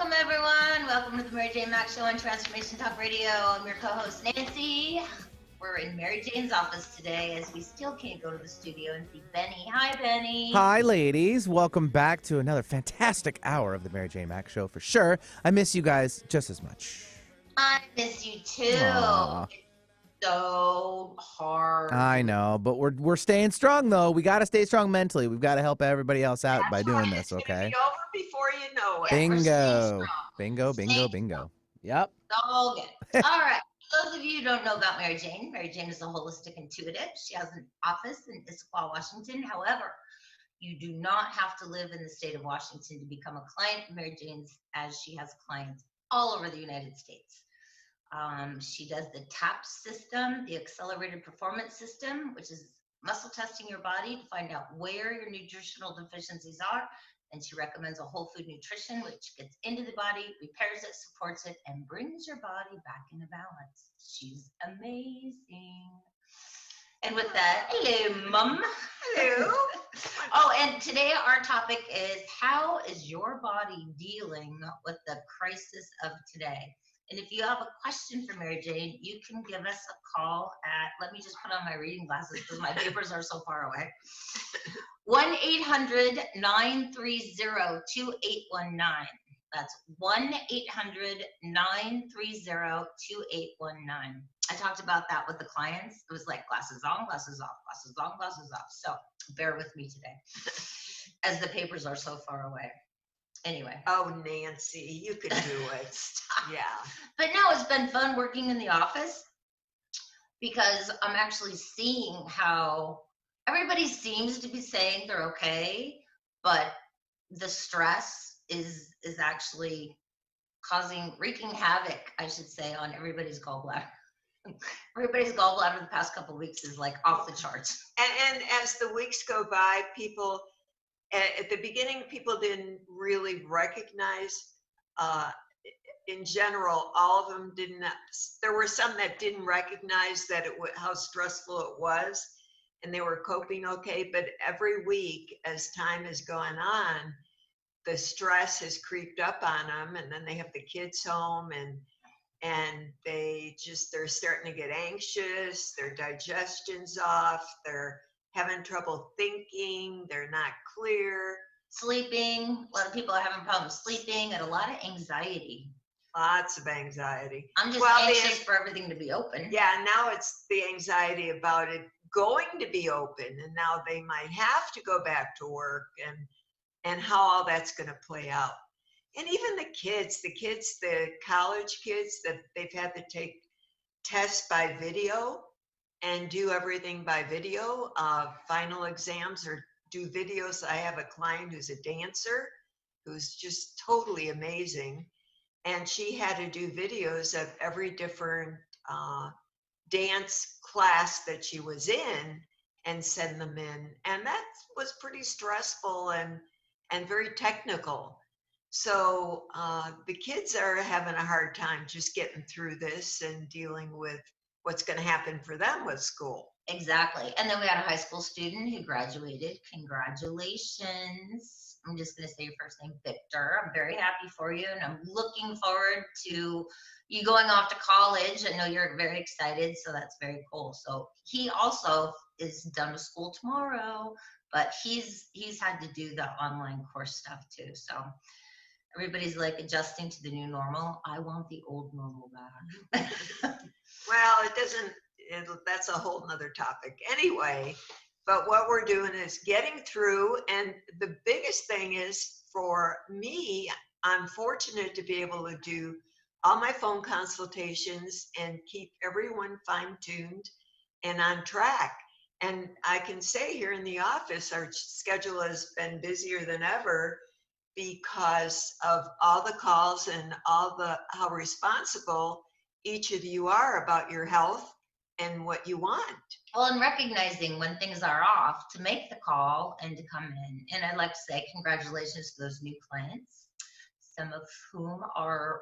Welcome, everyone. Welcome to the Mary Jane Mack Show on Transformation Talk Radio. I'm your co-host, Nancy. We're in Mary Jane's office today as we still can't go to the studio and see Benny. Hi, Benny. Hi, ladies. Welcome back to another fantastic hour of the Mary Jane Mack Show for sure. I miss you guys just as much. I miss you, too. Aw. It's so hard. I know, but we're staying strong, though. We got to stay strong mentally. We've got to help everybody else out by doing this, It's okay? gonna be over before you know it. Yeah, we're staying Bingo. strong. Bingo, bingo, Staying bingo. Yep. It's all good. All right. For those of you who don't know about Mary Jane is a holistic intuitive. She has an office in Issaquah, Washington. However, you do not have to live in the state of Washington to become a client of Mary Jane's, as she has clients all over the United States. She does the TAP system, the accelerated performance system, which is muscle testing your body to find out where your nutritional deficiencies are. And she recommends a whole food nutrition, which gets into the body, repairs it, supports it, and brings your body back into balance. She's amazing. And with that, hello, Mom. Hello. Oh, and today our topic is, how is your body dealing with the crisis of today? And if you have a question for Mary Jane, you can give us a call at, let me just put on my reading glasses because my papers are so far away. 1-800-930-2819. That's 1-800-930-2819. I talked about that with the clients. It was like glasses on, glasses off, glasses on, glasses off. So bear with me today as the papers are so far away. Anyway. Oh, Nancy, you can do it. Yeah. But no, it's been fun working in the office because I'm actually seeing how everybody seems to be saying they're okay, but the stress is actually wreaking havoc, I should say, on everybody's gallbladder. Everybody's gallbladder the past couple of weeks is like off the charts. And as the weeks go by, people, at the beginning, people didn't really recognize, in general, all of them didn't, there were some that didn't recognize that how stressful it was, and they were coping okay. But every week, as time has gone on, the stress has creeped up on them, and then they have the kids home, and they're starting to get anxious, their digestion's off, they're having trouble thinking, they're not clear. Sleeping, a lot of people are having problems sleeping, and a lot of anxiety. Lots of anxiety. I'm just anxious for everything to be open. Yeah, now it's the anxiety about it going to be open, and now they might have to go back to work, and how all that's going to play out. And even the college kids, that they've had to take tests by video and do everything by video, final exams or do videos. I have a client who's a dancer who's just totally amazing. And she had to do videos of every different dance class that she was in and send them in. And that was pretty stressful and very technical. So the kids are having a hard time just getting through this and dealing with what's going to happen for them with school. Exactly. And then we had a high school student who graduated. Congratulations. I'm just going to say your first name, Victor. I'm very happy for you, and I'm looking forward to you going off to college. I know you're very excited, so that's very cool. So he also is done with school tomorrow, but he's had to do the online course stuff too. So everybody's like adjusting to the new normal. I want the old normal back. Well, that's a whole nother topic anyway. But what we're doing is getting through. And the biggest thing is, for me, I'm fortunate to be able to do all my phone consultations and keep everyone fine-tuned and on track. And I can say here in the office, our schedule has been busier than ever because of all the calls and how responsible each of you are about your health and what you want. Well, and recognizing when things are off, to make the call and to come in. And I'd like to say congratulations to those new clients, some of whom are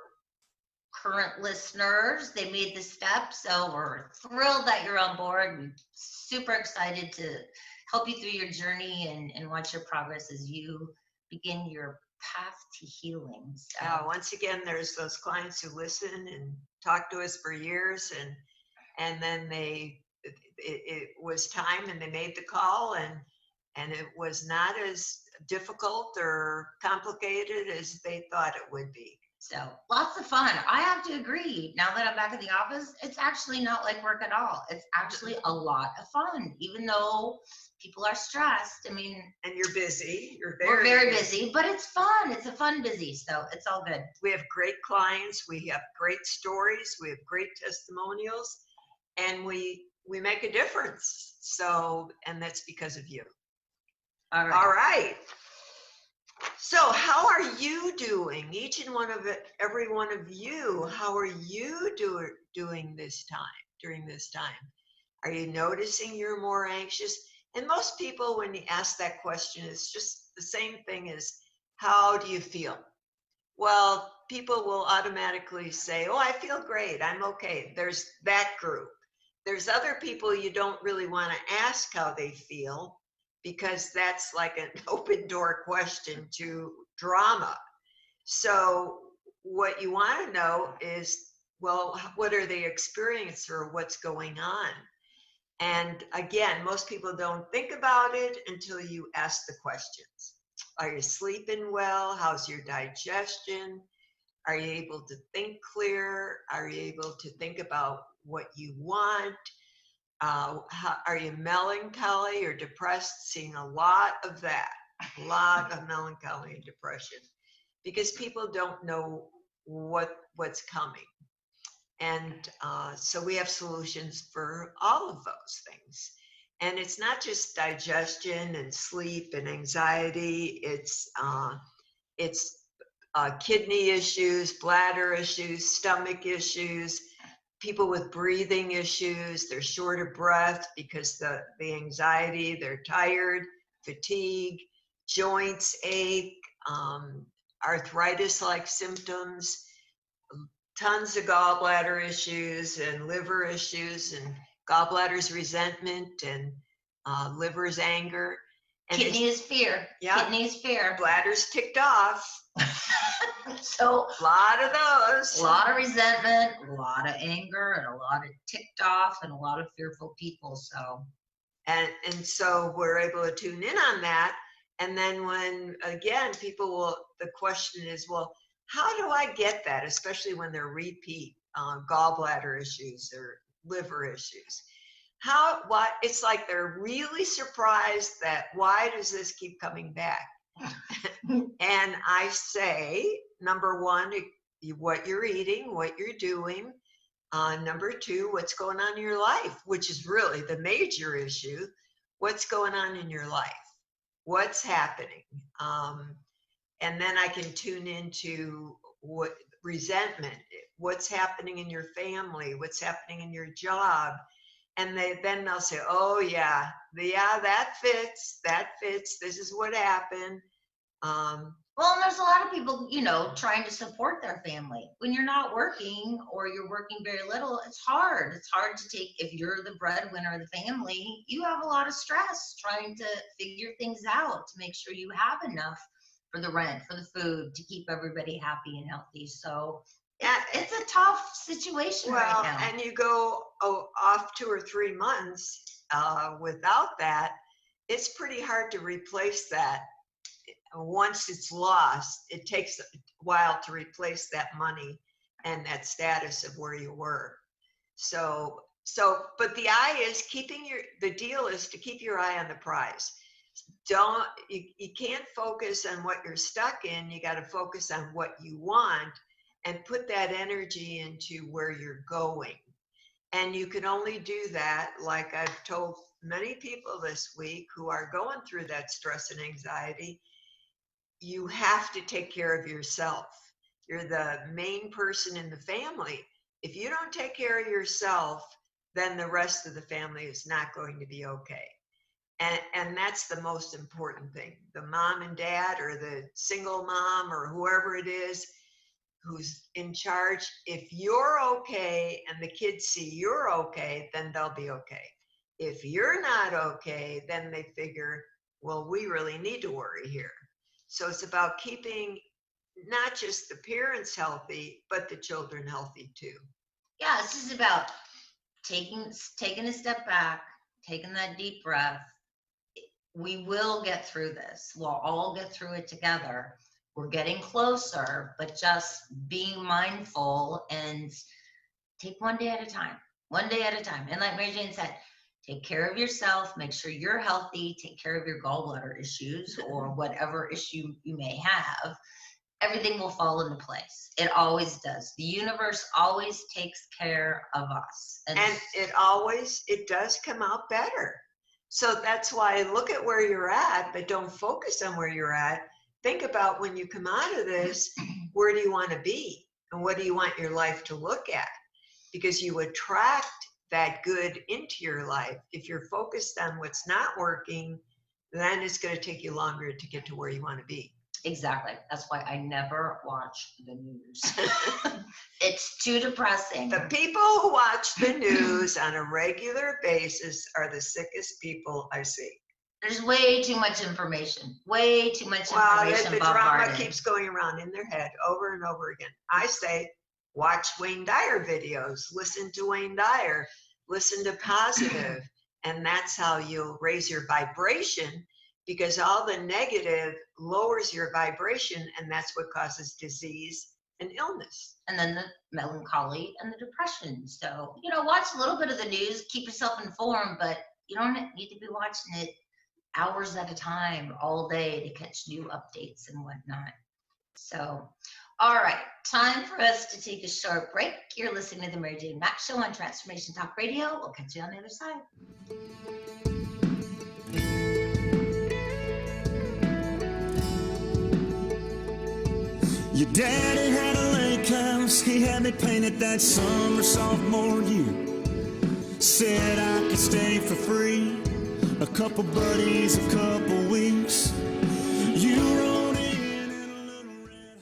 current listeners. They made the step, so we're thrilled that you're on board. We're super excited to help you through your journey and watch your progress as you begin your path to healing. So Yeah, once again, there's those clients who listen and talk to us for years, and then it was time, and they made the call, and it was not as difficult or complicated as they thought it would be. So lots of fun. I have to agree. Now that I'm back in the office, it's actually not like work at all. It's actually a lot of fun, even though people are stressed. I mean, And you're busy. we're very busy, but it's fun. It's a fun busy, so it's all good. We have great clients. We have great stories. We have great testimonials, and we make a difference. So, and that's because of you. All right. All right. So how are you doing? Each and every one of you, how are you doing this time, during this time? Are you noticing you're more anxious? And most people, when you ask that question, it's just the same thing as, how do you feel? Well, people will automatically say, oh, I feel great. I'm okay. There's that group. There's other people you don't really want to ask how they feel, because that's like an open door question to drama. So what you want to know is, well, what are they experiencing, or what's going on? And again, most people don't think about it until you ask the questions. Are you sleeping well? How's your digestion? Are you able to think clear? Are you able to think about what you want? Are you melancholy or depressed? Seeing a lot of that, a lot of melancholy and depression, because people don't know what's coming. And so we have solutions for all of those things. And it's not just digestion and sleep and anxiety. It's kidney issues, bladder issues, stomach issues, people with breathing issues. They're short of breath because the anxiety, they're tired, fatigue, joints ache, arthritis-like symptoms, tons of gallbladder issues and liver issues, and gallbladder's resentment, and liver's anger. And Kidney is fear. Yeah. Kidney is fear. Bladder's ticked off. So A lot of those. a lot of resentment, a lot of anger, and a lot of ticked off, and a lot of fearful people. So And so we're able to tune in on that. And then when, again, the question is, well, how do I get that? Especially when they're repeat gallbladder issues or liver issues. It's like they're really surprised that, why does this keep coming back? And I say, number one, what you're eating, what you're doing. Number two, what's going on in your life, which is really the major issue. What's going on in your life? What's happening? And then I can tune into what resentment, what's happening in your family, what's happening in your job. And then they'll say, oh yeah, that fits, this is what happened. well, and there's a lot of people, trying to support their family. When you're not working, or you're working very little, it's hard. It's hard to take, if you're the breadwinner of the family, you have a lot of stress trying to figure things out to make sure you have enough for the rent, for the food, to keep everybody happy and healthy. So yeah, it's a tough situation right now. And you go off 2 or 3 months without that, it's pretty hard to replace that. Once it's lost, it takes a while to replace that money and that status of where you were. But the deal is to keep your eye on the prize. You can't focus on what you're stuck in. You got to focus on what you want and put that energy into where you're going. And you can only do that, like I've told many people this week who are going through that stress and anxiety. You have to take care of yourself. You're the main person in the family. If you don't take care of yourself, then the rest of the family is not going to be okay. And that's the most important thing. The mom and dad, or the single mom, or whoever it is who's in charge, if you're okay and the kids see you're okay, then they'll be okay. If you're not okay, then they figure, well, we really need to worry here. So it's about keeping not just the parents healthy, but the children healthy too. Yeah, it's just about taking a step back, taking that deep breath. We will get through this. We'll all get through it together. We're getting closer, but just being mindful and take one day at a time. One day at a time. And like Mary Jane said, take care of yourself, make sure you're healthy, take care of your gallbladder issues or whatever issue you may have. Everything will fall into place. It always does. The universe always takes care of us. And it does come out better. So that's why look at where you're at, but don't focus on where you're at. Think about when you come out of this, where do you want to be? And what do you want your life to look at? Because you attract that good into your life. If you're focused on what's not working, then it's going to take you longer to get to where you want to be. Exactly. That's why I never watch the news. It's too depressing. The people who watch the news on a regular basis are the sickest people I see. There's way too much information. Way too much Well, information. the drama bombarded. keeps going around in their head over and over again. I say, watch Wayne Dyer videos, listen to Wayne Dyer, listen to positive, and that's how you'll raise your vibration, because all the negative lowers your vibration, and that's what causes disease and illness. And then the melancholy and the depression. So, watch a little bit of the news, keep yourself informed, but you don't need to be watching it hours at a time, all day, to catch new updates and whatnot. So, all right, time for us to take a short break. You're listening to the Mary Jane Mack Show on Transformation Talk Radio. We'll catch you on the other side. Your daddy had a lake house, he had me painted that summer sophomore year. Said I could stay for free, a couple buddies, a couple weeks. You rode in a little red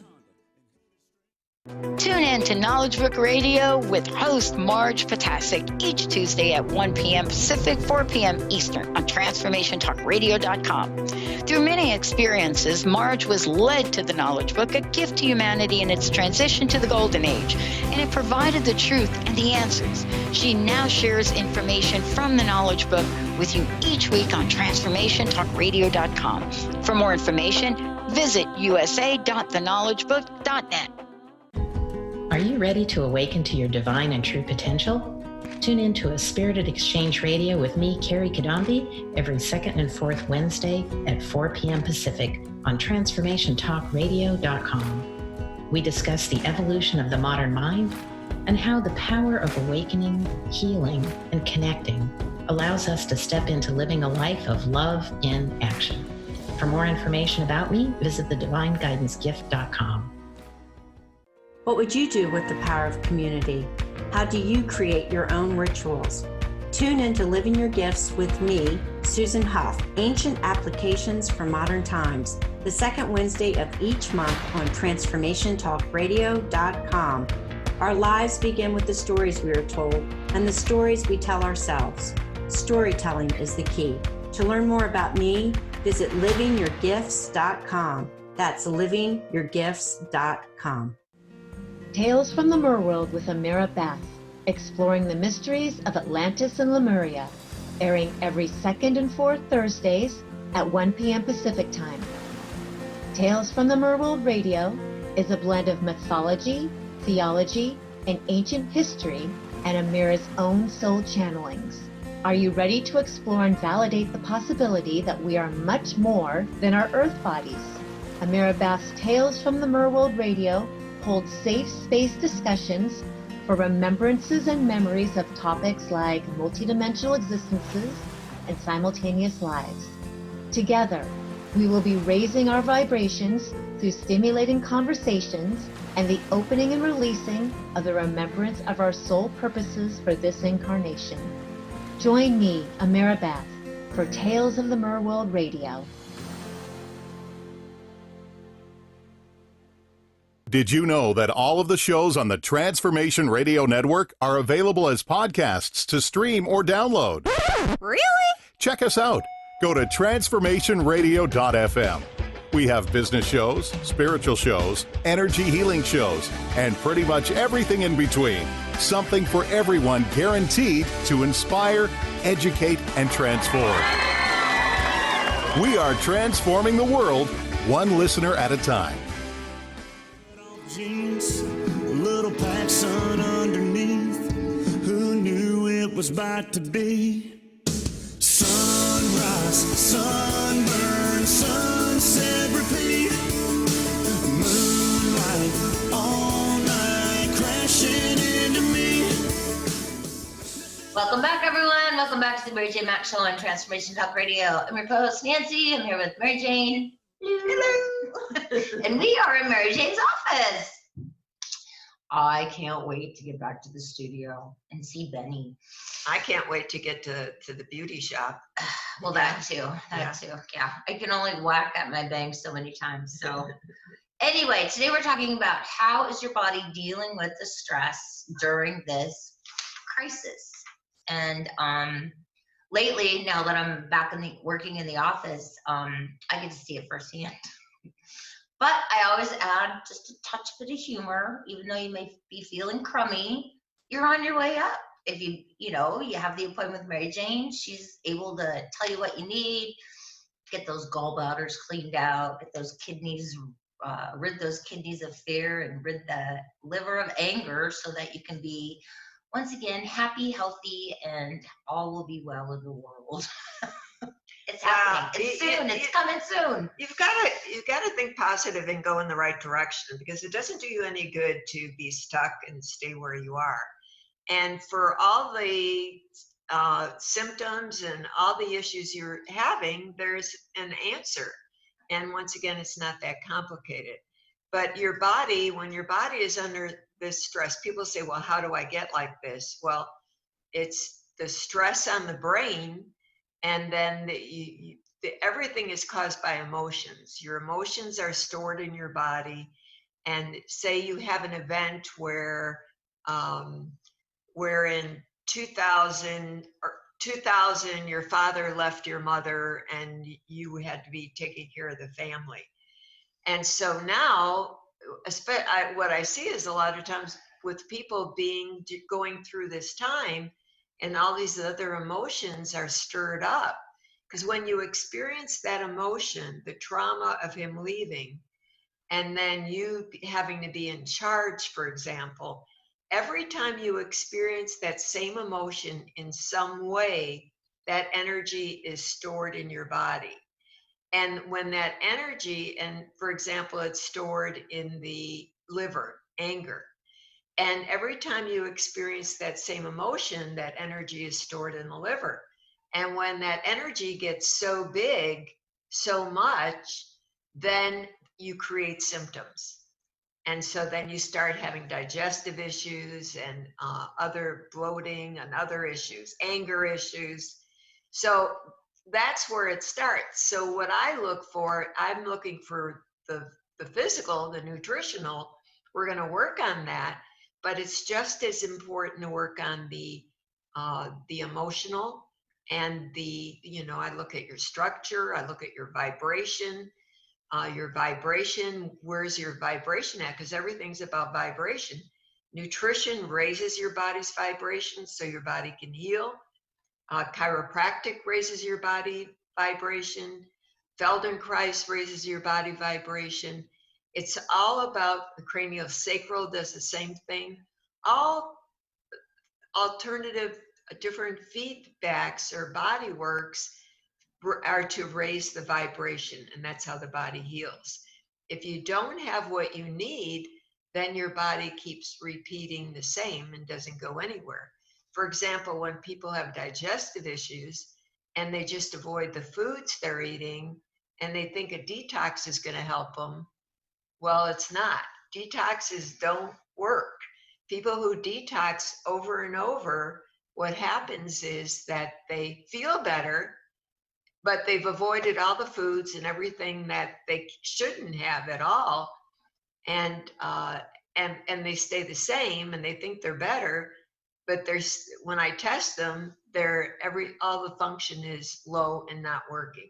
Honda. Tune in to Knowledge Book Radio with host Marge Potasic each Tuesday at 1 p.m. Pacific, 4 p.m. Eastern on TransformationTalkRadio.com. Through many experiences, Marge was led to the Knowledge Book, a gift to humanity in its transition to the Golden Age, and it provided the truth and the answers. She now shares information from the Knowledge Book with you each week on TransformationTalkRadio.com. For more information, visit usa.theknowledgebook.net. Are you ready to awaken to your divine and true potential? Tune in to A Spirited Exchange Radio with me, Carrie Kadambi, every second and fourth Wednesday at 4 p.m. Pacific on TransformationTalkRadio.com. We discuss the evolution of the modern mind and how the power of awakening, healing, and connecting allows us to step into living a life of love in action. For more information about me, visit thedivineguidancegift.com. What would you do with the power of community? How do you create your own rituals? Tune in to Living Your Gifts with me, Susan Huff, Ancient Applications for Modern Times, the second Wednesday of each month on TransformationTalkRadio.com. Our lives begin with the stories we are told and the stories we tell ourselves. Storytelling is the key. To learn more about me, visit livingyourgifts.com. That's livingyourgifts.com. Tales from the Merworld with Amira Bath, exploring the mysteries of Atlantis and Lemuria, airing every second and fourth Thursdays at 1 p.m. Pacific Time. Tales from the Merworld Radio is a blend of mythology, theology, and ancient history and Amira's own soul channelings. Are you ready to explore and validate the possibility that we are much more than our earth bodies? Amira Bath's Tales from the Merworld Radio holds safe space discussions for remembrances and memories of topics like multidimensional existences and simultaneous lives. Together, we will be raising our vibrations through stimulating conversations and the opening and releasing of the remembrance of our soul purposes for this incarnation. Join me, Amira Bath, for Tales of the Merworld Radio. Did you know that all of the shows on the Transformation Radio Network are available as podcasts to stream or download? Really? Check us out. Go to transformationradio.fm. We have business shows, spiritual shows, energy healing shows, and pretty much everything in between. Something for everyone, guaranteed to inspire, educate, and transform. We are transforming the world, one listener at a time. Jeans, a little Paxson underneath. Who knew it was about to be? Sunrise, sunburn, sunset, repeat. Moonlight, all night, crashing into me. Welcome back, everyone. Welcome back to the Mary Jane Mack Show on Transformation Talk Radio. I'm your co-host, Nancy. I'm here with Mary Jane. Hello. And we are in Mary Jane's office. I can't wait to get back to the studio and see Benny. I can't wait to get to the beauty shop. Well, that too. Yeah. I can only whack at my bangs so many times. So anyway, today we're talking about how is your body dealing with the stress during this crisis. And lately, now that I'm back working in the office, I get to see it firsthand. But I always add just a touch bit of humor, even though you may be feeling crummy, you're on your way up. If you have the appointment with Mary Jane, she's able to tell you what you need, get those gallbladders cleaned out, get those kidneys, rid those kidneys of fear and rid the liver of anger so that you can be, once again, happy, healthy, and all will be well in the world. It's happening. It's soon. It's coming soon. You've got to think positive and go in the right direction, because it doesn't do you any good to be stuck and stay where you are. And for all the symptoms and all the issues you're having, there's an answer. And once again, it's not that complicated. But your body, when your body is under this stress, people say, well, how do I get like this? Well, it's the stress on the brain. And then everything is caused by emotions. Your emotions are stored in your body. And say you have an event where in 2000 your father left your mother and you had to be taking care of the family. And so now, what I see is a lot of times with people going through this time, and all these other emotions are stirred up. Because when you experience that emotion, the trauma of him leaving, and then you having to be in charge, for example, every time you experience that same emotion in some way, that energy is stored in your body. And when that energy, and for example, it's stored in the liver, anger. And every time you experience that same emotion, that energy is stored in the liver. And when that energy gets so big, so much, then you create symptoms. And so then you start having digestive issues and other bloating and other issues, anger issues. So that's where it starts. So what I look for, I'm looking for the physical, the nutritional. We're going to work on that. But it's just as important to work on the emotional and I look at your structure, I look at your vibration, where's your vibration at? Because everything's about vibration. Nutrition raises your body's vibration so your body can heal. Chiropractic raises your body vibration. Feldenkrais raises your body vibration. It's all about the craniosacral does the same thing. All alternative, different feedbacks or body works are to raise the vibration, and that's how the body heals. If you don't have what you need, then your body keeps repeating the same and doesn't go anywhere. For example, when people have digestive issues and they just avoid the foods they're eating and they think a detox is going to help them, well, it's not. Detoxes don't work. People who detox over and over, what happens is that they feel better, but they've avoided all the foods and everything that they shouldn't have at all. And they stay the same and they think they're better, but when I test them, all the function is low and not working.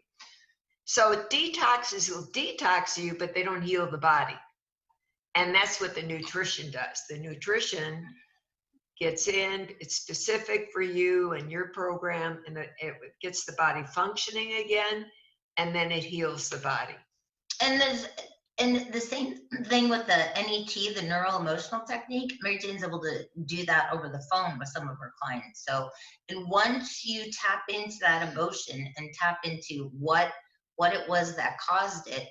So detoxes will detox you, but they don't heal the body. And that's what the nutrition does. The nutrition gets in, it's specific for you and your program, and it gets the body functioning again, and then it heals the body. And the same thing with the NET, the neural emotional technique. Mary Jane's able to do that over the phone with some of her clients. So, and once you tap into that emotion and tap into what it was that caused it,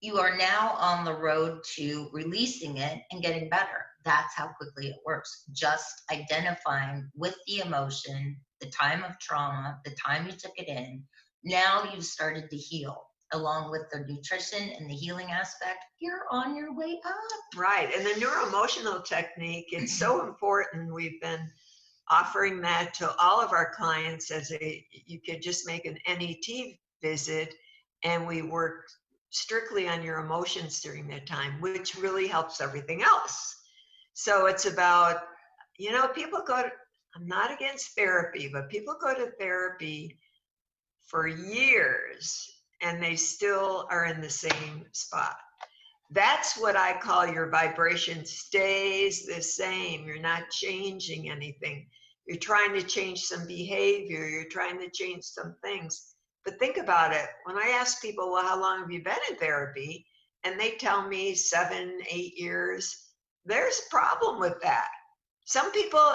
you are now on the road to releasing it and getting better. That's how quickly it works. Just identifying with the emotion, the time of trauma, the time you took it in. Now you've started to heal. Along with the nutrition and the healing aspect, you're on your way up. Right. And the neuroemotional technique, it's so important. We've been offering that to all of our clients you could just make an NET visit, and we work strictly on your emotions during that time, which really helps everything else. So it's about, people I'm not against therapy, but people go to therapy for years and they still are in the same spot. That's what I call your vibration stays the same. You're not changing anything. You're trying to change some behavior. You're trying to change some things. But think about it. When I ask people, well, how long have you been in therapy? And they tell me 7, 8 years, there's a problem with that. Some people,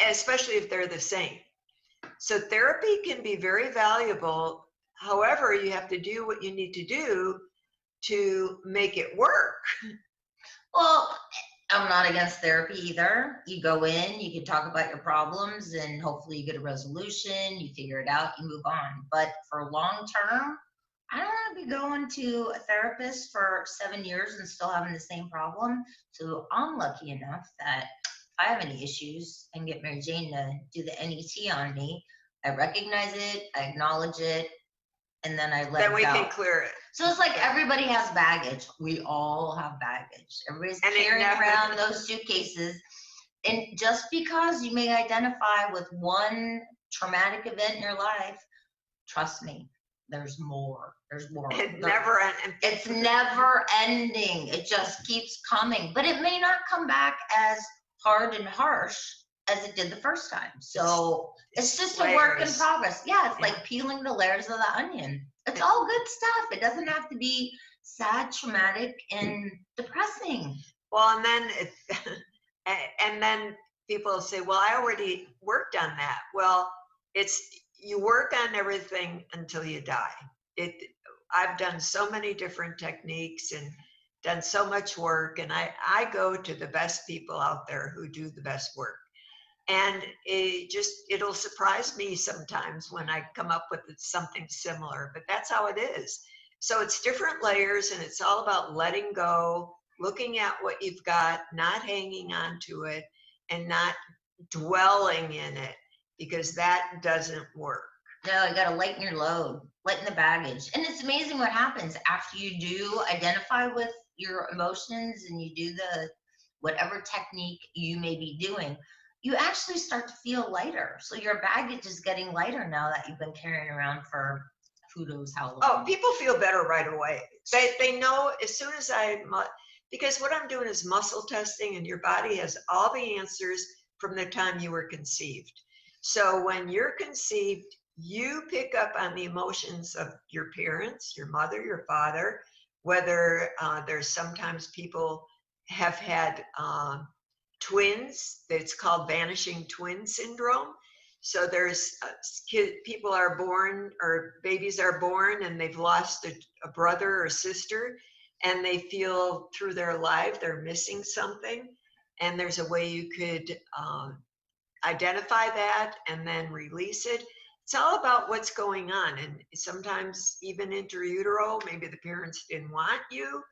especially if they're the same. So therapy can be very valuable. However, you have to do what you need to do to make it work. Well, I'm not against therapy either. You go in, you can talk about your problems, and hopefully you get a resolution, you figure it out, you move on. But for long term, I don't want to be going to a therapist for 7 years and still having the same problem. So I'm lucky enough that if I have any issues and get Mary Jane to do the NET on me, I recognize it, I acknowledge it, and then I let it go. Then we can clear it. So it's like everybody has baggage. We all have baggage. Everybody's carrying around those suitcases. And just because you may identify with one traumatic event in your life, trust me, there's more. There's more. It's never ending. It just keeps coming. But it may not come back as hard and harsh as it did the first time. So it's just a work in progress. Yeah, it's like peeling the layers of the onion. It's all good stuff. It doesn't have to be sad, traumatic, and depressing. Well, and then people say, well, I already worked on that. Well, you work on everything until you die. I've done so many different techniques and done so much work, and I go to the best people out there who do the best work. And it'll surprise me sometimes when I come up with something similar, but that's how it is. So it's different layers, and it's all about letting go, looking at what you've got, not hanging on to it, and not dwelling in it, because that doesn't work. No, you got to lighten your load, lighten the baggage. And it's amazing what happens after you do identify with your emotions and you do whatever technique you may be doing. You actually start to feel lighter. So your baggage is getting lighter now that you've been carrying around for who knows how long. Oh, people feel better right away. They know as soon as because what I'm doing is muscle testing, and your body has all the answers from the time you were conceived. So when you're conceived, you pick up on the emotions of your parents, your mother, your father, whether there's sometimes people have had twins. It's called vanishing twin syndrome. So there's people are born, or babies are born, and they've lost a brother or sister, and they feel through their life they're missing something. And there's a way you could identify that and then release it. It's all about what's going on. And sometimes even intrautero, maybe the parents didn't want you,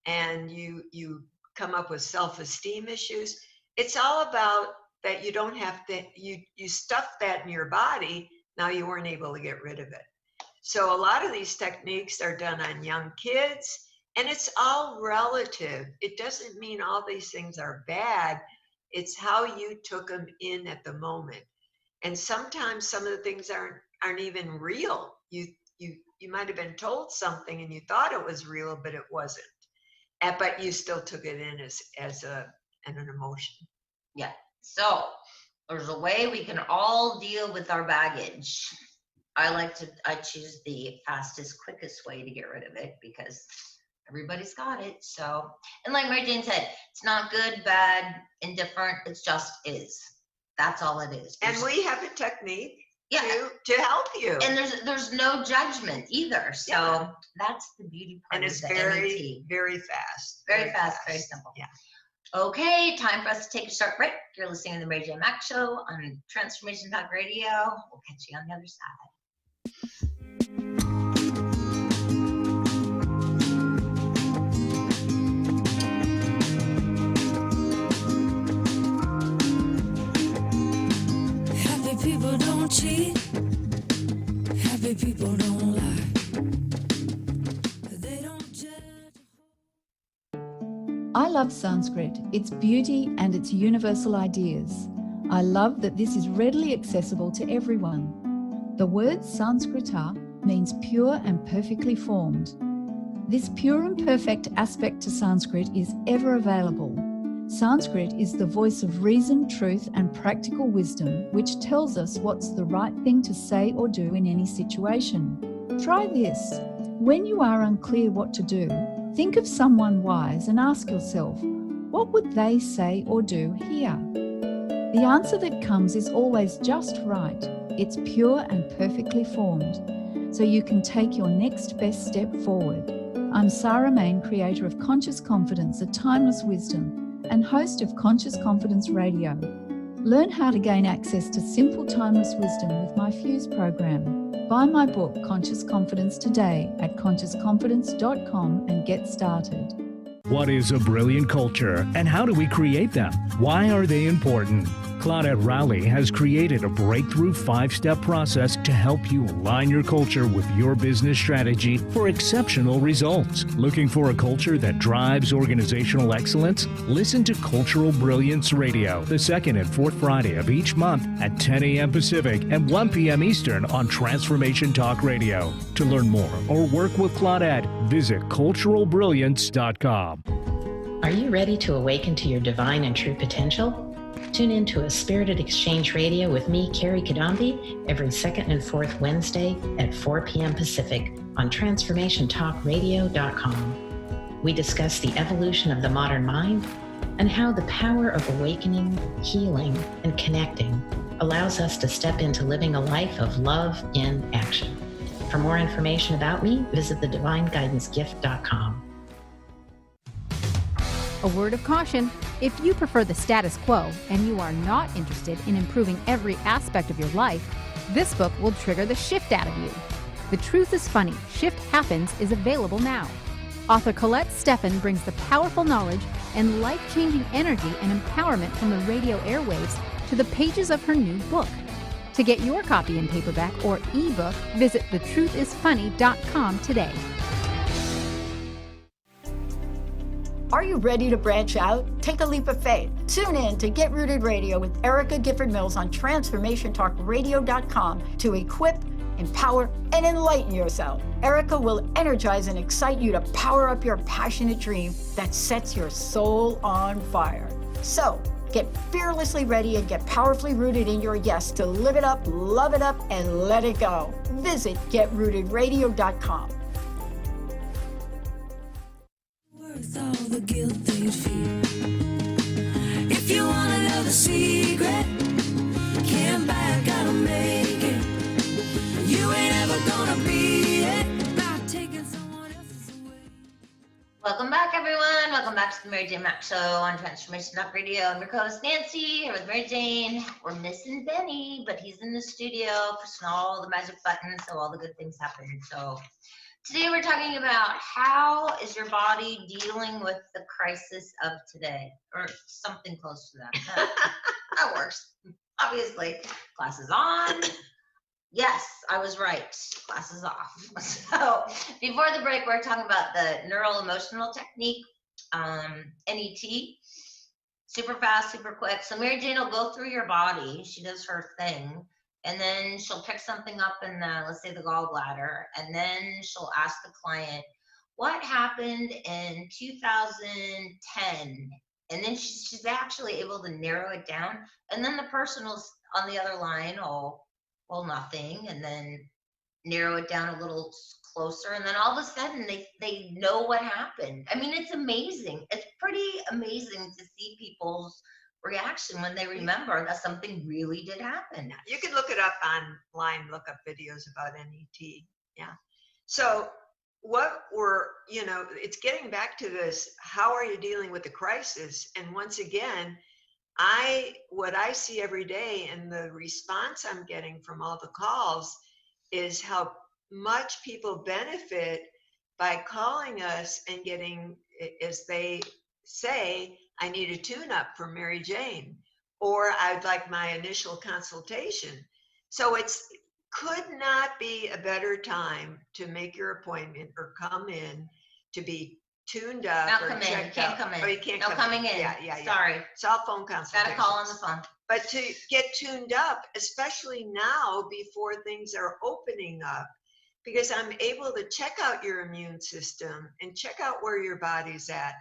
and you come up with self-esteem issues. It's all about that you don't have to, you stuff that in your body, now you weren't able to get rid of it. So a lot of these techniques are done on young kids, and it's all relative. It doesn't mean all these things are bad. It's how you took them in at the moment. And sometimes some of the things aren't even real. you might have been told something and you thought it was real, but it wasn't. But you still took it in as an emotion. Yeah. So there's a way we can all deal with our baggage. I choose the fastest, quickest way to get rid of it because everybody's got it. So, and like Mary Jane said, it's not good, bad, indifferent. It just is. That's all it is. And we have a technique yeah. to help you. And there's no judgment either. So that's the beauty part. And it's of the very, very fast. Very fast, very simple. Yeah. Okay, time for us to take a short break. You're listening to the Mary Jane Mack Show on Transformation Talk Radio. We'll catch you on the other side. Happy people don't cheat. Happy people don't lie. They don't judge. I love Sanskrit, its beauty and its universal ideas. I love that this is readily accessible to everyone. The word Sanskrita means pure and perfectly formed. This pure and perfect aspect to Sanskrit is ever available. Sanskrit is the voice of reason, truth, and practical wisdom, which tells us what's the right thing to say or do in any situation. Try this. When you are unclear what to do, think of someone wise and ask yourself, what would they say or do here? The answer that comes is always just right. It's pure and perfectly formed, so you can take your next best step forward. I'm Sarah Main, creator of Conscious Confidence, a timeless wisdom, and host of Conscious Confidence Radio. Learn how to gain access to simple, timeless wisdom with my Fuse program. Buy my book, Conscious Confidence, today at consciousconfidence.com and get started. What is a brilliant culture and how do we create them? Why are they important? Claudette Rowley has created a breakthrough 5-step process to help you align your culture with your business strategy for exceptional results. Looking for a culture that drives organizational excellence? Listen to Cultural Brilliance Radio, the second and fourth Friday of each month at 10 a.m. Pacific and 1 p.m. Eastern on Transformation Talk Radio. To learn more or work with Claudette, visit culturalbrilliance.com. Are you ready to awaken to your divine and true potential? Tune in to A Spirited Exchange Radio with me, Carrie Kadambi, every second and fourth Wednesday at 4 p.m. Pacific on TransformationTalkRadio.com. We discuss the evolution of the modern mind and how the power of awakening, healing, and connecting allows us to step into living a life of love in action. For more information about me, visit thedivineguidancegift.com. A word of caution: if you prefer the status quo and you are not interested in improving every aspect of your life, this book will trigger the shift out of you. The Truth is Funny, Shift Happens is available now. Author Colette Steffen brings the powerful knowledge and life-changing energy and empowerment from the radio airwaves to the pages of her new book. To get your copy in paperback or ebook, visit thetruthisfunny.com today. Are you ready to branch out? Take a leap of faith. Tune in to Get Rooted Radio with Erica Gifford Mills on TransformationTalkRadio.com to equip, empower, and enlighten yourself. Erica will energize and excite you to power up your passionate dream that sets your soul on fire. So, get fearlessly ready and get powerfully rooted in your yes to live it up, love it up, and let it go. Visit GetRootedRadio.com. All the guilt they'd feel. If you wanna know the secret, can't back, gotta make it. You ain't ever gonna beat it by taking someone else's away. Welcome back, everyone. Welcome back to the Mary Jane Mack Show on Transformation Talk Radio. I'm your co-host Nancy, here with Mary Jane. We're missing Benny, but he's in the studio pushing all the magic buttons so all the good things happen. So today we're talking about how is your body dealing with the crisis of today, or something close to that. That works. Obviously, class is on. Yes, I was right. Class is off. So before the break, we're talking about the neural emotional technique, NET. Super fast, super quick. So Mary Jane will go through your body. She does her thing. And then she'll pick something up in the, let's say, the gallbladder, and then she'll ask the client, what happened in 2010? And then she's actually able to narrow it down. And then the person will, on the other line, well, nothing. And then narrow it down a little closer. And then all of a sudden they know what happened. I mean, it's amazing. It's pretty amazing to see people's reaction when they remember that something really did happen. You can look it up online, look up videos about NET. Yeah. So it's getting back to this, how are you dealing with the crisis? And once again, what I see every day and the response I'm getting from all the calls is how much people benefit by calling us and getting, as they say, I need a tune-up for Mary Jane, or I'd like my initial consultation. So could not be a better time to make your appointment or come in to be tuned up. Now or come in. checked You can't out. come in. Oh, you can't No come coming in. Yeah. Sorry. Cell phone consultation. Gotta call on the phone. But to get tuned up, especially now before things are opening up, because I'm able to check out your immune system and check out where your body's at.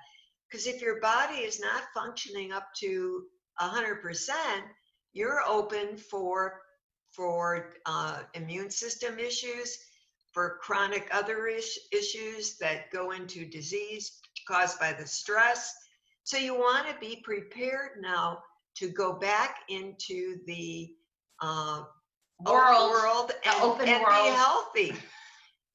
Because if your body is not functioning up to 100%, you're open for immune system issues, for chronic other issues that go into disease caused by the stress. So you want to be prepared now to go back into the world and be healthy.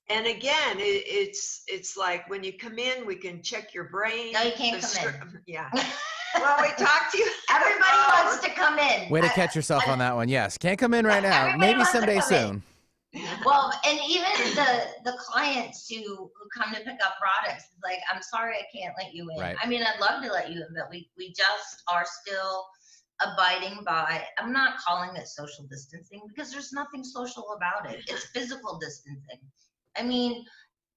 And again, it's like when you come in, we can check your brain. No, you can't come in. Yeah. Well, we talked to you. Everybody wants to come in. Way to catch yourself on that one. Yes, can't come in right now. Maybe someday soon. Well, and even the clients who come to pick up products, like, I'm sorry I can't let you in. Right. I mean, I'd love to let you in, but we just are still abiding by, I'm not calling it social distancing because there's nothing social about it. It's physical distancing. I mean,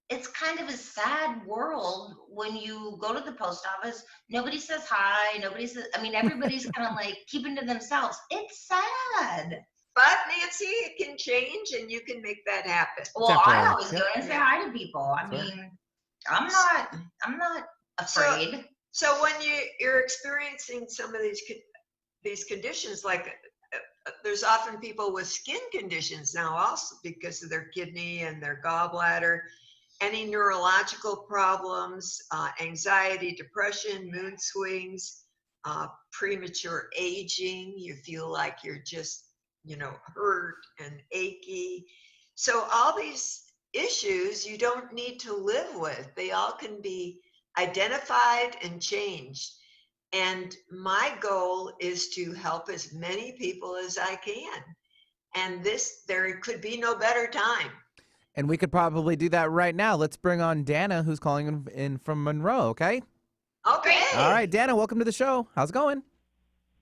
it's kind of a sad world when you go to the post office, nobody says hi, everybody's kind of like keeping to themselves. It's sad. But Nancy, it can change and you can make that happen. Well, Definitely. I always go and say hi to people. I mean, I'm not afraid. So when you're experiencing some of these conditions, like there's often people with skin conditions now also because of their kidney and their gallbladder, any neurological problems, anxiety, depression, mood swings, premature aging, you feel like you're just, hurt and achy. So all these issues you don't need to live with. They all can be identified and changed. And my goal is to help as many people as I can. And there could be no better time. And we could probably do that right now. Let's bring on Dana, who's calling in from Monroe, okay? Okay. All right, Dana, welcome to the show. How's it going?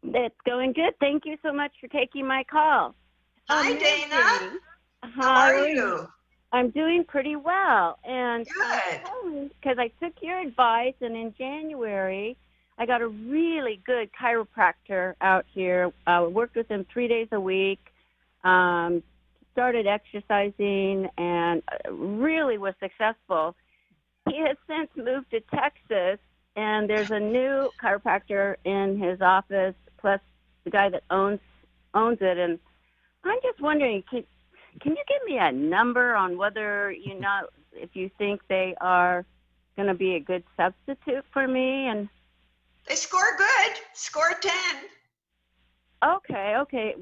It's going good. Thank you so much for taking my call. Hi, Dana. How are you? I'm doing pretty well. And good. Because I took your advice, and in January, I got a really good chiropractor out here. I worked with him 3 days a week, started exercising, and really was successful. He has since moved to Texas, and there's a new chiropractor in his office, plus the guy that owns it. And I'm just wondering, can you give me a number on whether, if you think they are going to be a good substitute for me? And they score good. Score 10. Okay.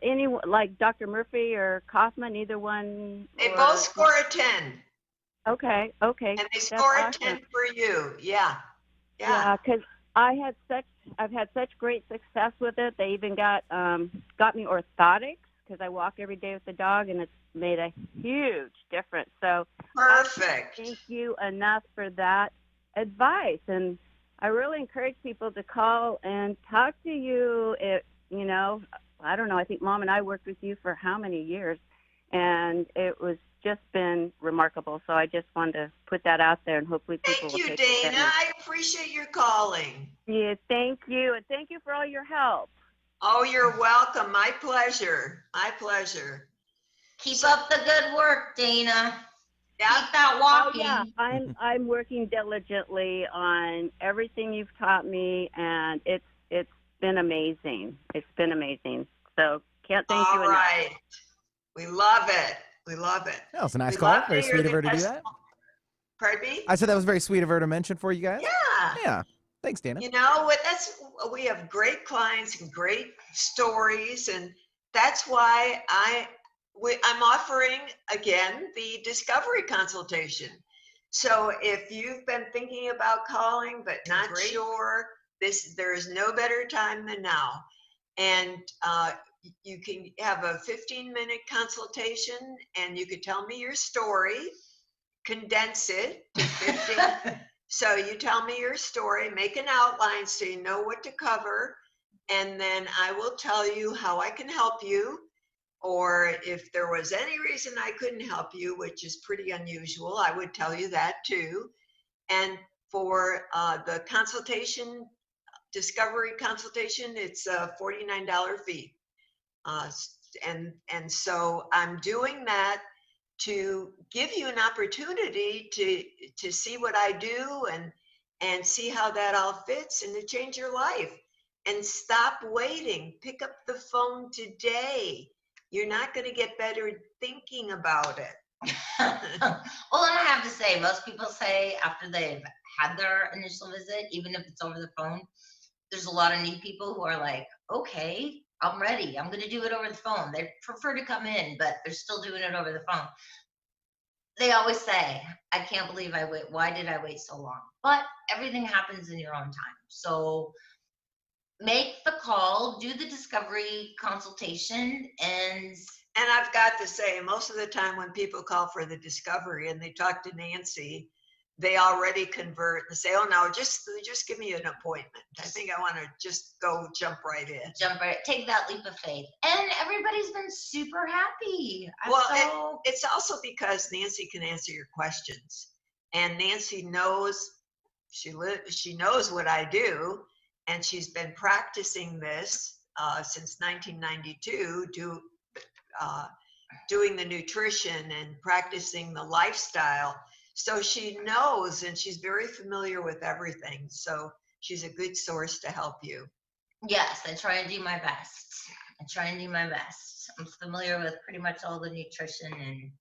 Any like Dr. Murphy or Kaufman, either one? They both score a 10. Okay. And they score a 10 for you. Yeah. Yeah, because I've had such great success with it. They even got me orthotics because I walk every day with the dog, and it's made a huge difference. So perfect. Thank you enough for that advice, and I really encourage people to call and talk to you. I don't know. I think Mom and I worked with you for how many years, and it was just been remarkable. So I just wanted to put that out there, and hopefully people will take it. Thank you, Dana. I appreciate your calling. Yeah, thank you, and thank you for all your help. Oh, you're welcome. My pleasure. My pleasure. Keep up the good work, Dana. Yeah. Keep that Oh walking. yeah, I'm working diligently on everything you've taught me, and it's been amazing. It's been amazing. So can't thank you All enough. right. We love it. We love it. That was a nice We call. love to Very hear sweet of the her to do that. Pardon me? I said that was very sweet of her to mention for you guys. Yeah. Yeah. Thanks, Dana. You know what? We have great clients and great stories, and that's why I'm offering again the discovery consultation. So if you've been thinking about calling but not sure, there is no better time than now. And you can have a 15-minute consultation, and you could tell me your story, condense it to 15. So you tell me your story, make an outline so you know what to cover, and then I will tell you how I can help you, or if there was any reason I couldn't help you, which is pretty unusual, I would tell you that too. And for the consultation, discovery consultation, it's a $49 fee. And so I'm doing that to give you an opportunity to see what I do and see how that all fits and to change your life. And stop waiting. Pick up the phone today. You're not going to get better thinking about it. Well, I have to say, most people say after they've had their initial visit, even if it's over the phone, there's a lot of new people who are like, okay, I'm ready. I'm going to do it over the phone. They prefer to come in, but they're still doing it over the phone. They always say, I can't believe I wait. Why did I wait so long? But everything happens in your own time. So make the call, do the discovery consultation, and I've got to say, most of the time when people call for the discovery and they talk to Nancy, they already convert and say, oh no, just give me an appointment. I think I want to just go jump right in. Take that leap of faith. And everybody's been super happy. It's also because Nancy can answer your questions, and Nancy knows, she knows what I do, and she's been practicing this since 1992, doing the nutrition and practicing the lifestyle. So she knows, and she's very familiar with everything. So she's a good source to help you. Yes, I try and do my best. I'm familiar with pretty much all the nutrition, and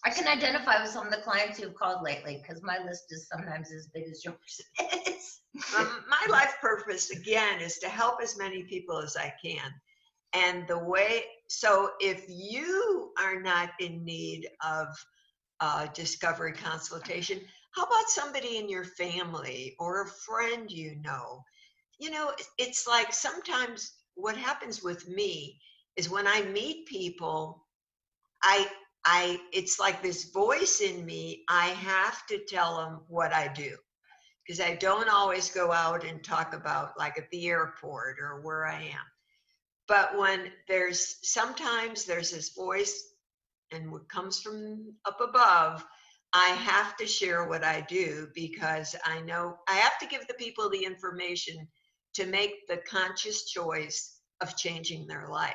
I can identify with some of the clients who've called lately because my list is sometimes as big as yours is. My life purpose, again, is to help as many people as I can. And so if you are not in need of discovery consultation, how about somebody in your family or a friend you know? You know, it's like sometimes what happens with me is when I meet people, it's like this voice in me, I have to tell them what I do, because I don't always go out and talk about, like at the airport or where I am. But when sometimes there's this voice, and what comes from up above, I have to share what I do, because I know I have to give the people the information to make the conscious choice of changing their life.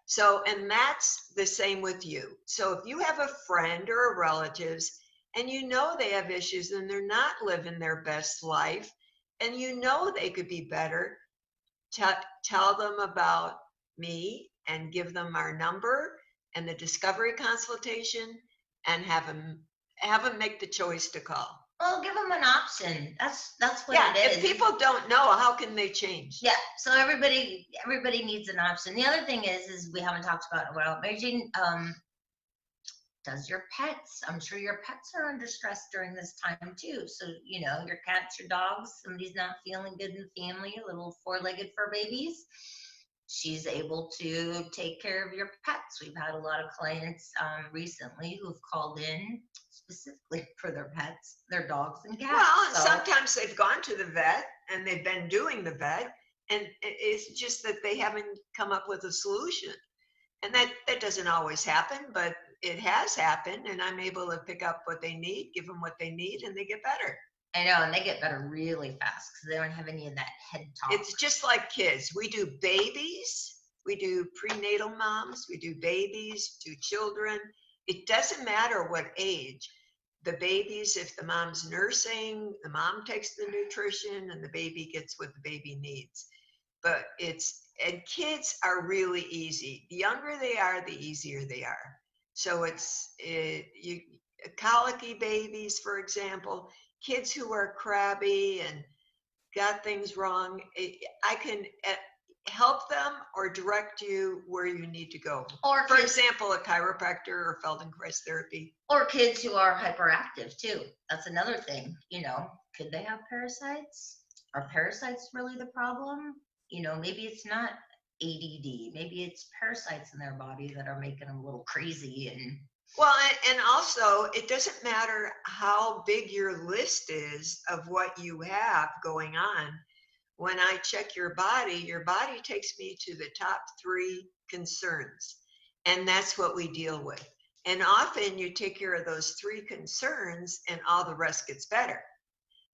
So, and that's the same with you. So if you have a friend or a relatives and you know they have issues and they're not living their best life, and you know they could be better, tell them about me and give them our number and the discovery consultation, and have them make the choice to call. Well, give them an option. That's what it is. If people don't know, how can they change? Yeah. So everybody needs an option. The other thing is we haven't talked about it in a while. Mary Jane, does your pets? I'm sure your pets are under stress during this time too. So your cats, your dogs. Somebody's not feeling good in the family. Little four-legged fur babies. She's able to take care of your pets. We've had a lot of clients recently who've called in specifically for their pets, their dogs and cats. Well, and sometimes they've gone to the vet and they've been doing the vet, and it's just that they haven't come up with a solution. And that doesn't always happen, but it has happened, and I'm able to pick up what they need, give them what they need, and they get better. I know, and they get better really fast because they don't have any of that head talk. It's just like kids. We do babies, we do prenatal moms, we do babies, do children. It doesn't matter what age. The babies, if the mom's nursing, the mom takes the nutrition and the baby gets what the baby needs. But and kids are really easy. The younger they are, the easier they are. So colicky babies, for example, kids who are crabby and got things wrong, I can help them or direct you where you need to go. Or for example, a chiropractor or Feldenkrais therapy. Or kids who are hyperactive too. That's another thing. Could they have parasites? Are parasites really the problem? Maybe it's not ADD. Maybe it's parasites in their body that are making them a little crazy. Well, and also, it doesn't matter how big your list is of what you have going on. When I check your body takes me to the top 3 concerns. And that's what we deal with. And often you take care of those 3 concerns and all the rest gets better.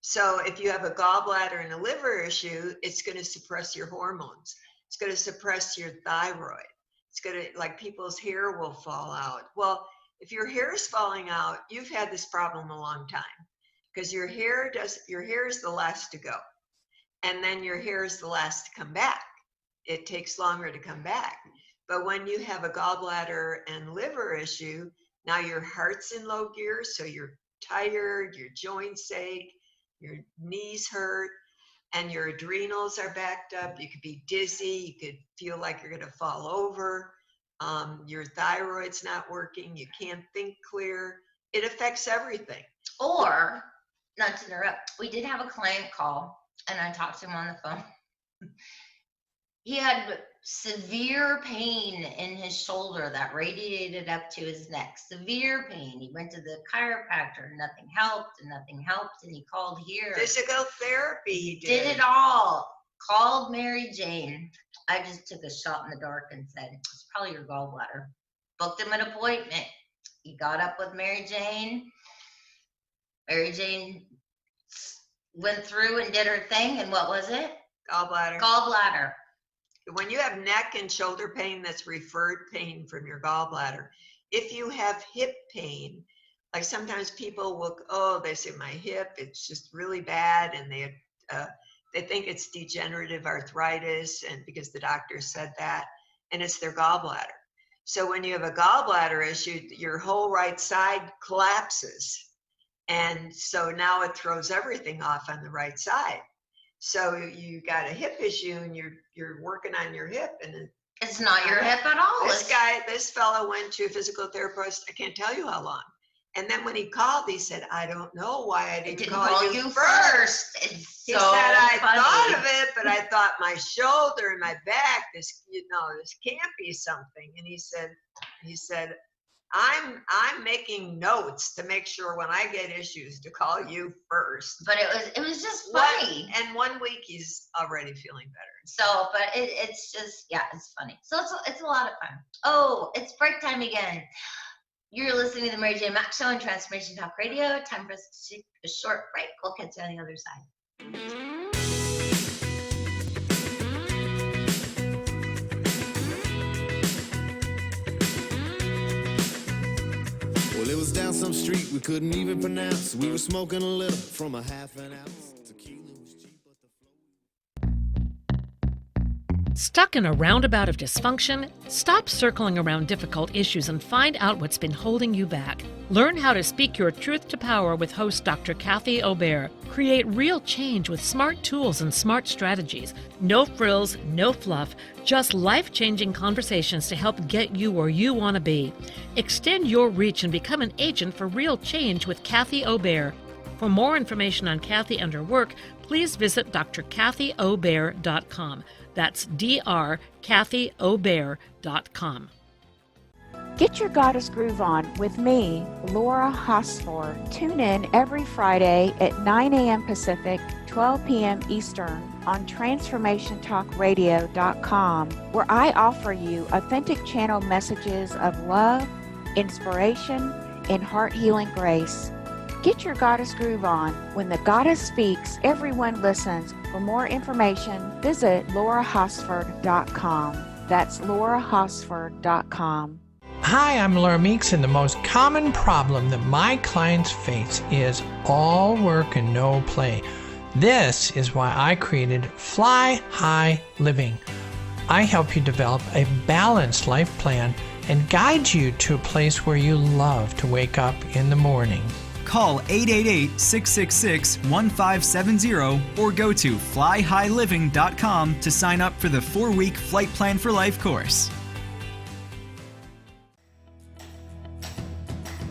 So if you have a gallbladder and a liver issue, it's going to suppress your hormones. It's going to suppress your thyroid. It's going to, like, people's hair will fall out. Well, if your hair is falling out, you've had this problem a long time because your hair is the last to go. And then your hair is the last to come back. It takes longer to come back. But when you have a gallbladder and liver issue, now your heart's in low gear, so you're tired, your joints ache, your knees hurt, and your adrenals are backed up. You could be dizzy. You could feel like you're going to fall over. Your thyroid's not working. You can't think clear. It affects everything. Or, not to interrupt, we did have a client call, and I talked to him on the phone. He had severe pain in his shoulder that radiated up to his neck. Severe pain. He went to the chiropractor. Nothing helped, and nothing helped. And he called here. Physical therapy. He did it all. Called Mary Jane. I just took a shot in the dark and said, it's probably your gallbladder. Booked him an appointment. He got up with Mary Jane. Mary Jane went through and did her thing. And what was it? Gallbladder. Gallbladder. When you have neck and shoulder pain, that's referred pain from your gallbladder. If you have hip pain, like sometimes people will, they say my hip, it's just really bad, and they think it's degenerative arthritis, and because the doctor said that, and it's their gallbladder. So when you have a gallbladder issue, your whole right side collapses, and so now it throws everything off on the right side. So you got a hip issue and you're working on your hip, and it's not your hip at all. This fellow went to a physical therapist, I can't tell you how long. And then when he called, he said, I don't know why I didn't call you first. He said, I thought of it, but I thought my shoulder and my back, this can't be something. And he said, I'm making notes to make sure when I get issues to call you first. But it was just funny. And 1 week he's already feeling better. So, but it's just, it's funny. So it's a lot of fun. Oh, it's break time again. You're listening to the Mary Jane Mack Show on Transformation Talk Radio. Time for us to take a short break. We'll catch you on the other side. Well, it was down some street we couldn't even pronounce. We were smoking a little from a half an ounce. Tequila was cheap, but Stuck in a roundabout of dysfunction? Stop circling around difficult issues and find out what's been holding you back. Learn how to speak your truth to power with host Dr. Kathy Aubert. Create real change with smart tools and smart strategies. No frills, no fluff, just life-changing conversations to help get you where you want to be. Extend your reach and become an agent for real change with Kathy Aubert. For more information on Kathy and her work, please visit drkathyaubert.com. That's drkathyaubert.com. Get your Goddess Groove On with me, Laura Hosford. Tune in every Friday at 9 a.m. Pacific, 12 p.m. Eastern on TransformationTalkRadio.com, where I offer you authentic channel messages of love, inspiration, and heart-healing grace. Get your goddess groove on. When the goddess speaks, everyone listens. For more information, visit laurahosford.com. That's laurahosford.com. Hi, I'm Laura Meeks, and the most common problem that my clients face is all work and no play. This is why I created Fly High Living. I help you develop a balanced life plan and guide you to a place where you love to wake up in the morning. Call 888-666-1570 or go to flyhighliving.com to sign up for the 4-week Flight Plan for Life course.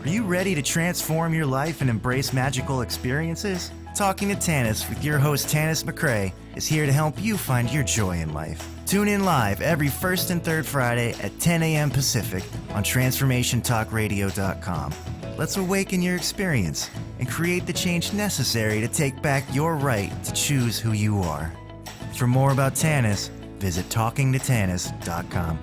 Are you ready to transform your life and embrace magical experiences? Talking to Tanis with your host Tanis McCrae is here to help you find your joy in life. Tune in live every first and third Friday at 10 a.m. Pacific on TransformationTalkRadio.com. Let's awaken your experience and create the change necessary to take back your right to choose who you are. For more about Tanis, visit TalkingToTanis.com.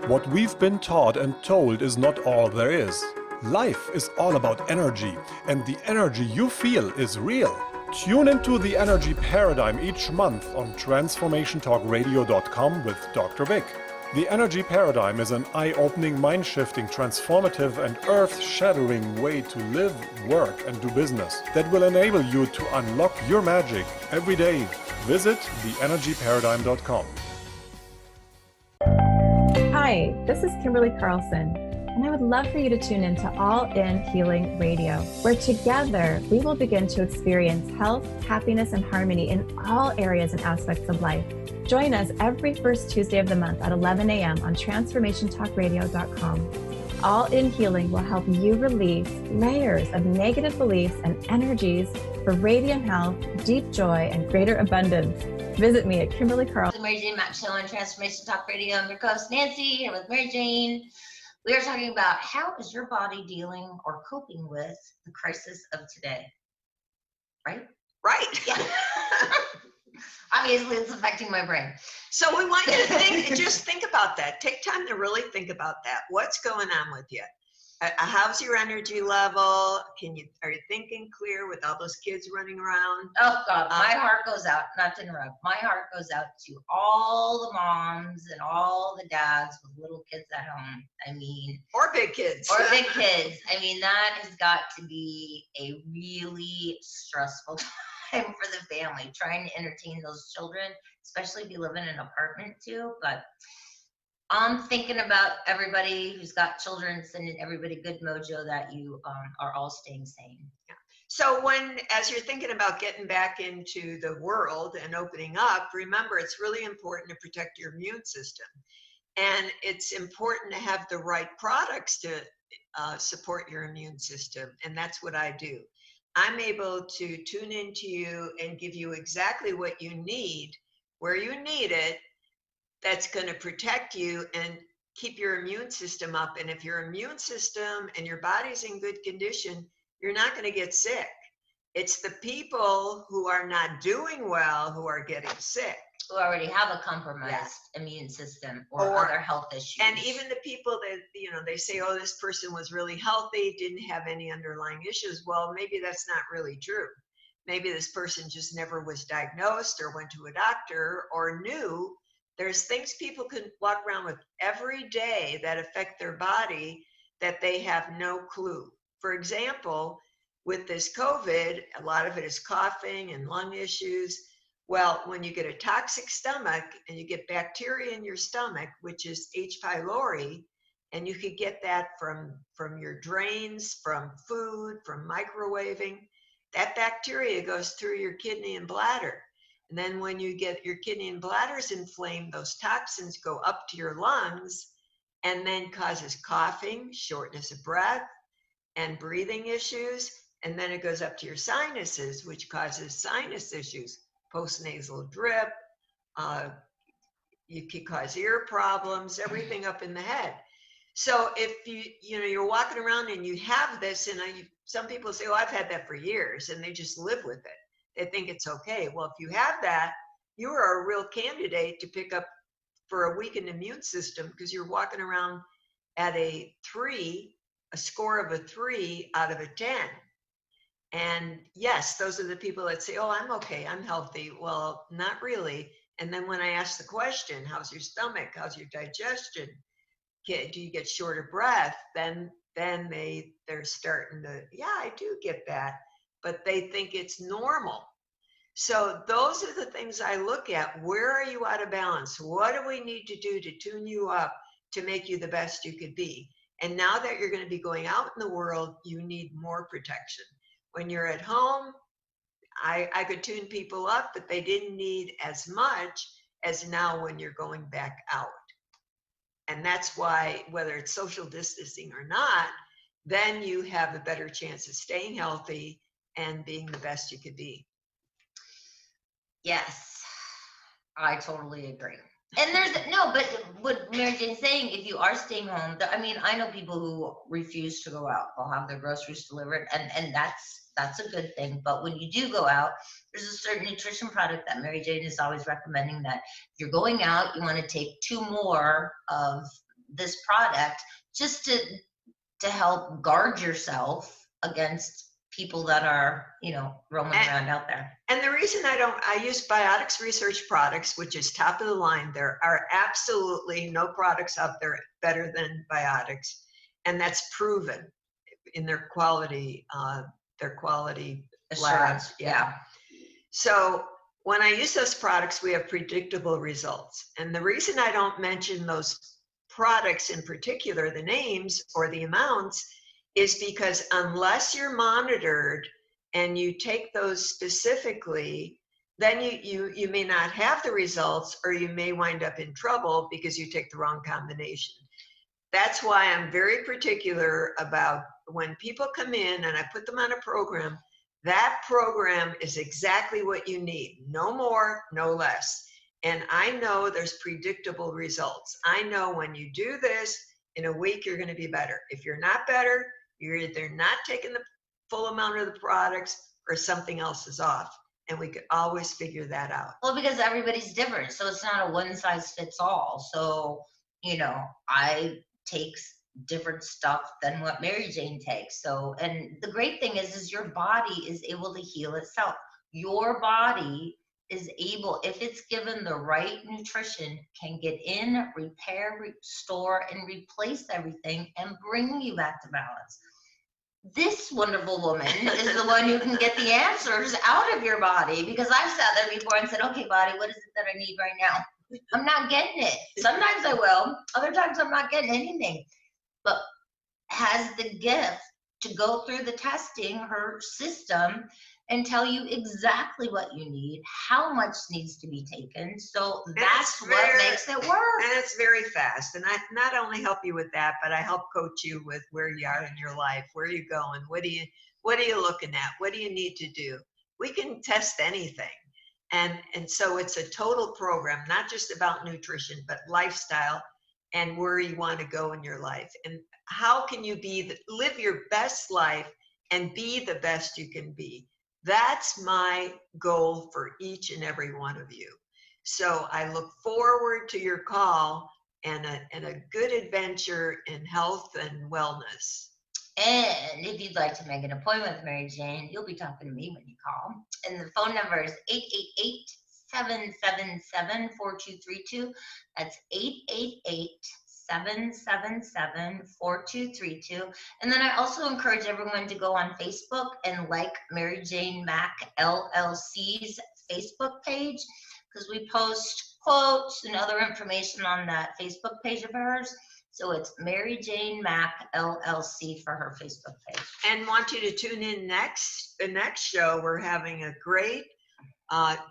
What we've been taught and told is not all there is. Life is all about energy, and the energy you feel is real. Tune into the Energy Paradigm each month on TransformationTalkRadio.com with Dr. Vic. The Energy Paradigm is an eye-opening, mind-shifting, transformative, and earth-shattering way to live, work, and do business that will enable you to unlock your magic every day. Visit theenergyparadigm.com. Hi, this is Kimberly Carlson, and I would love for you to tune into All In Healing Radio, where together we will begin to experience health, happiness, and harmony in all areas and aspects of life. Join us every first Tuesday of the month at 11 a.m. on TransformationTalkRadio.com. All In Healing will help you release layers of negative beliefs and energies for radiant health, deep joy, and greater abundance. Visit me at Kimberly Carl. The Mary Jane Mack Show on Transformation Talk Radio. I'm your host, Nancy, here with Mary Jane. We are talking about how is your body dealing or coping with the crisis of today, right? Right. Yeah. Obviously, it's affecting my brain. So we want you to just think about that. Take time to really think about that. What's going on with you? How's your energy level? Are you thinking clear with all those kids running around? Oh God, my heart goes out, not to interrupt, my heart goes out to all the moms and all the dads with little kids at home. I mean, or big kids. Or big kids. I mean, that has got to be a really stressful time for the family, trying to entertain those children, especially if you live in an apartment too. But I'm thinking about everybody who's got children, sending everybody good mojo that you are all staying sane. Yeah. So as you're thinking about getting back into the world and opening up, remember it's really important to protect your immune system. And it's important to have the right products to support your immune system. And that's what I do. I'm able to tune into you and give you exactly what you need, where you need it, that's going to protect you and keep your immune system up. And if your immune system and your body's in good condition, you're not going to get sick. It's the people who are not doing well who are getting sick. Who already have a compromised immune system or other health issues. And even the people that, they say, oh, this person was really healthy, didn't have any underlying issues. Well, maybe that's not really true. Maybe this person just never was diagnosed or went to a doctor or knew. There's things people can walk around with every day that affect their body that they have no clue. For example, with this COVID, a lot of it is coughing and lung issues. Well, when you get a toxic stomach and you get bacteria in your stomach, which is H. pylori, and you could get that from your drains, from food, from microwaving, that bacteria goes through your kidney and bladder. And then when you get your kidney and bladders inflamed, those toxins go up to your lungs and then causes coughing, shortness of breath, and breathing issues. And then it goes up to your sinuses, which causes sinus issues, postnasal drip, you could cause ear problems, everything up in the head. So if you're walking around and you have this, and some people say, oh, I've had that for years, and they just live with it. They think it's okay. Well, if you have that, you are a real candidate to pick up for a weakened immune system because you're walking around at a 3 a score of a 3 out of a 10. And yes, those are the people that say, oh, I'm okay, I'm healthy. Well, not really. And then when I ask the question, how's your stomach? How's your digestion? Do you get short of breath? Then they're starting to, yeah, I do get that. But they think it's normal. So those are the things I look at. Where are you out of balance? What do we need to do to tune you up to make you the best you could be? And now that you're going to be going out in the world, you need more protection. When you're at home, I could tune people up, but they didn't need as much as now when you're going back out. And that's why, whether it's social distancing or not, then you have a better chance of staying healthy and being the best you could be. Yes, I totally agree. And but what Mary Jane's saying, if you are staying home, I mean, I know people who refuse to go out. They'll have their groceries delivered, and that's a good thing. But when you do go out, there's a certain nutrition product that Mary Jane is always recommending that if you're going out, you want to take 2 more of this product just to help guard yourself against people that are, roaming around out there. And the reason I use Biotics Research products, which is top of the line, there are absolutely no products out there better than Biotics. And that's proven in their quality assurance. labs. Yeah. So when I use those products, we have predictable results. And the reason I don't mention those products in particular, the names or the amounts, is because unless you're monitored and you take those specifically, then you may not have the results, or you may wind up in trouble because you take the wrong combination. That's why I'm very particular about when people come in and I put them on a program, that program is exactly what you need. No more, no less. And I know there's predictable results. I know when you do this, in a week, you're going to be better. If you're not better, you're either not taking the full amount of the products or something else is off. And we could always figure that out. Well, because everybody's different. So it's not a one size fits all. So, I take different stuff than what Mary Jane takes. So, and the great thing is your body is able to heal itself. Your body is able, if it's given the right nutrition, can get in, repair, restore, and replace everything and bring you back to balance. This wonderful woman is the one who can get the answers out of your body, because I've sat there before and said, okay, body, what is it that I need right now? I'm not getting it. Sometimes I will. Other times I'm not getting anything. But has the gift to go through the testing, her system, and tell you exactly what you need, how much needs to be taken. So that's what makes it work. And it's very fast. And I not only help you with that, but I help coach you with where you are in your life, where are you going, what are you looking at, what do you need to do? We can test anything. And so it's a total program, not just about nutrition, but lifestyle and where you want to go in your life. And how can you live your best life and be the best you can be? That's my goal for each and every one of you. So I look forward to your call and a good adventure in health and wellness. And if you'd like to make an appointment with Mary Jane, you'll be talking to me when you call. And the phone number is 888-777-4232. That's 888-777-4232. And then I also encourage everyone to go on Facebook and like Mary Jane Mack LLC's Facebook page, because we post quotes and other information on that Facebook page of hers. So it's Mary Jane Mack LLC for her Facebook page. And want you to tune in the next show. We're having a great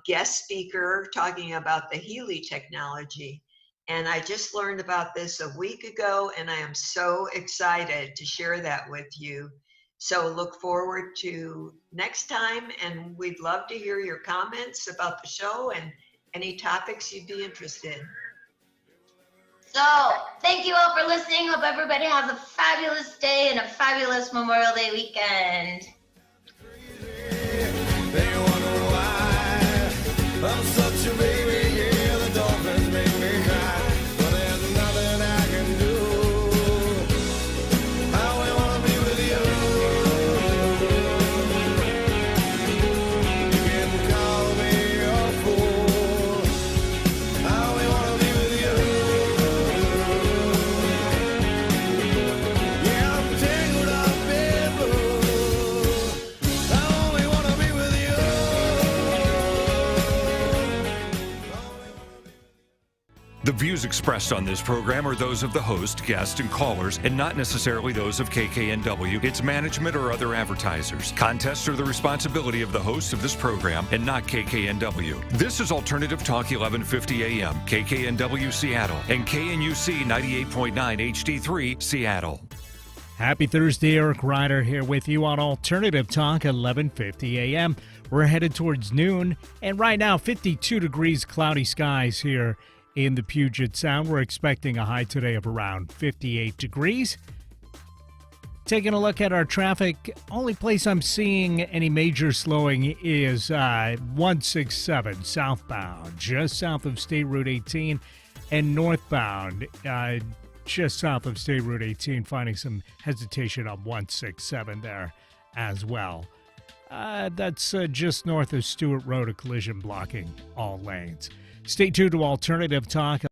guest speaker talking about the Healy technology. And I just learned about this a week ago, and I am so excited to share that with you. So look forward to next time, and we'd love to hear your comments about the show and any topics you'd be interested in. So thank you all for listening. Hope everybody has a fabulous day and a fabulous Memorial Day weekend. They wonder why I'm such a baby. Yeah, the dolphins make me cry, but there's nothing I can do. How we wanna The views expressed on this program are those of the host, guests, and callers, and not necessarily those of KKNW, its management, or other advertisers. Contests are the responsibility of the host of this program and not KKNW. This is Alternative Talk 1150 AM, KKNW Seattle, and KNUC 98.9 HD3 Seattle. Happy Thursday, Eric Ryder here with you on Alternative Talk 1150 AM. We're headed towards noon, and right now 52 degrees, cloudy skies here in the Puget Sound. We're expecting a high today of around 58 degrees. Taking a look at our traffic, only place I'm seeing any major slowing is 167 southbound, just south of State Route 18, and northbound, just south of State Route 18, finding some hesitation on 167 there as well. That's just north of Stewart Road, a collision blocking all lanes. Stay tuned to Alternative Talk.